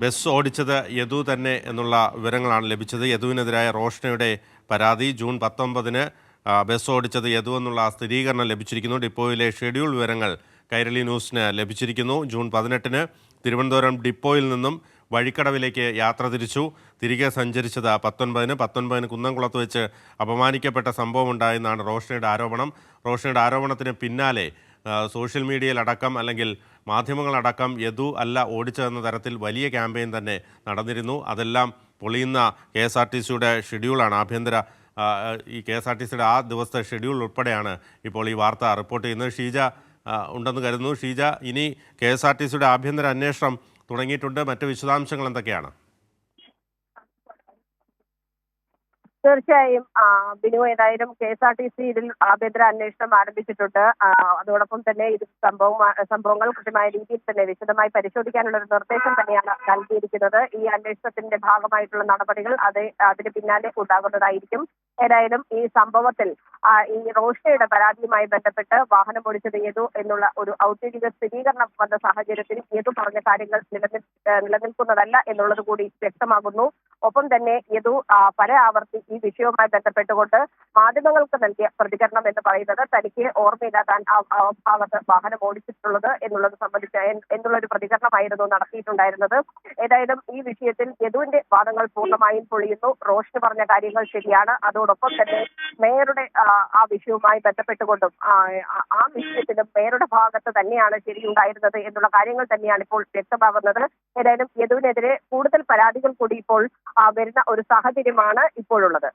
Bus ഓടിച്ചത് യദു തന്നെ എന്നുള്ള വിവരങ്ങളാണ് ലഭിച്ചത്. യദുവിനെതിരായ റോഷനയുടെ പരാതി ജൂൺ 19-ന് ബസ് ഓടിച്ചത് യദു എന്നുള്ള സ്ഥിരീകരണം ലഭിച്ചിരിക്കുന്നു. ഡിപ്പോയിലെ ഷെഡ്യൂൾ വിവരങ്ങൾ കൈരളി ന്യൂസിന് ലഭിച്ചിരിക്കുന്നു. ജൂൺ 18-ന് തിരുവനന്തപുരം ഡിപ്പോയിൽ നിന്നും വഴിക്കടവിലേക്ക് യാത്ര തിരിച്ചു. തിരികെ സഞ്ചരിച്ചത് 19-ന് കുന്നംകുളത്ത് വെച്ച് അപമാനിക്കപ്പെട്ട സംഭവം ഉണ്ടായെന്നാണ് റോഷനയുടെ ആരോപണം. റോഷനയുടെ ആരോപണത്തിന് പിന്നാലെ സോഷ്യൽ മീഡിയയിലടക്കം അല്ലെങ്കിൽ മാധ്യമങ്ങളടക്കം യദു അല്ല ഓടിച്ചതെന്ന തരത്തിൽ വലിയ ക്യാമ്പയിൻ തന്നെ നടന്നിരുന്നു. അതെല്ലാം പൊളിയുന്ന KSRTCയുടെ ഷെഡ്യൂളാണ് ഈ KSRTCയുടെ ആ ദിവസത്തെ ഷെഡ്യൂൾ ഉൾപ്പെടെയാണ് ഇപ്പോൾ ഈ വാർത്ത റിപ്പോർട്ട് ചെയ്യുന്നത്. ഷീജ ഉണ്ടെന്ന് കരുതുന്നു. ഷീജ, ഇനി KSRTCയുടെ ആഭ്യന്തര അന്വേഷണം തുടങ്ങിയിട്ടുണ്ട്. മറ്റ് വിശദാംശങ്ങൾ എന്തൊക്കെയാണ്? തീർച്ചയായും ബിനു, ഏതായാലും KSRTC ഇതിൽ ആഭ്യന്തര അന്വേഷണം ആരംഭിച്ചിട്ടുണ്ട്. അതോടൊപ്പം തന്നെ ഇത് സംഭവങ്ങൾ കൃത്യമായ രീതിയിൽ തന്നെ വിശദമായി പരിശോധിക്കാനുള്ള ഒരു നിർദ്ദേശം തന്നെയാണ് നൽകിയിരിക്കുന്നത്. ഈ അന്വേഷണത്തിന്റെ ഭാഗമായിട്ടുള്ള നടപടികൾ അതിന് പിന്നാലെ ഉണ്ടാകുന്നതായിരിക്കും. ഏതായാലും ഈ സംഭവത്തിൽ ഈ റോഷയുടെ പരാതിയുമായി ബന്ധപ്പെട്ട് വാഹനം ഓടിച്ചത് യദു എന്നുള്ള ഒരു ഔദ്യോഗിക സ്ഥിരീകരണം വന്ന സാഹചര്യത്തിൽ യദു പറഞ്ഞ കാര്യങ്ങൾ നിലനിൽക്കുന്നതല്ല എന്നുള്ളത് കൂടി വ്യക്തമാകുന്നു. ഒപ്പം തന്നെ യദു പല ആവർത്തി ഈ വിഷയവുമായി ബന്ധപ്പെട്ടുകൊണ്ട് മാധ്യമങ്ങൾക്ക് നൽകിയ പ്രതികരണം എന്ന് പറയുന്നത് തനിക്ക് ഓർമ്മയില്ല താൻ ആ ഭാഗത്ത് വാഹനം ഓടിച്ചിട്ടുള്ളത് എന്നുള്ളത് സംബന്ധിച്ച് എന്നുള്ളൊരു പ്രതികരണമായിരുന്നു നടത്തിയിട്ടുണ്ടായിരുന്നത്. ഏതായാലും ഈ വിഷയത്തിൽ യദുവിന്റെ വാദങ്ങൾ പൂർണ്ണമായും പൊളിയുന്നു. റോഷന് പറഞ്ഞ കാര്യങ്ങൾ ശരിയാണ്. അതോടൊപ്പം തന്നെ മേയറുടെ ആ വിഷയവുമായി ബന്ധപ്പെട്ടുകൊണ്ടും ആ വിഷയത്തിലും മേയറുടെ ഭാഗത്ത് തന്നെയാണ് ശരിയുണ്ടായിരുന്നത് എന്നുള്ള കാര്യങ്ങൾ തന്നെയാണ് ഇപ്പോൾ വ്യക്തമാകുന്നത്. ഏതായാലും യദുവിനെതിരെ കൂടുതൽ പരാതികൾ കൂടി ഇപ്പോൾ വരുന്ന ഒരു സാഹചര്യമാണ് ഇപ്പോഴുള്ളത്.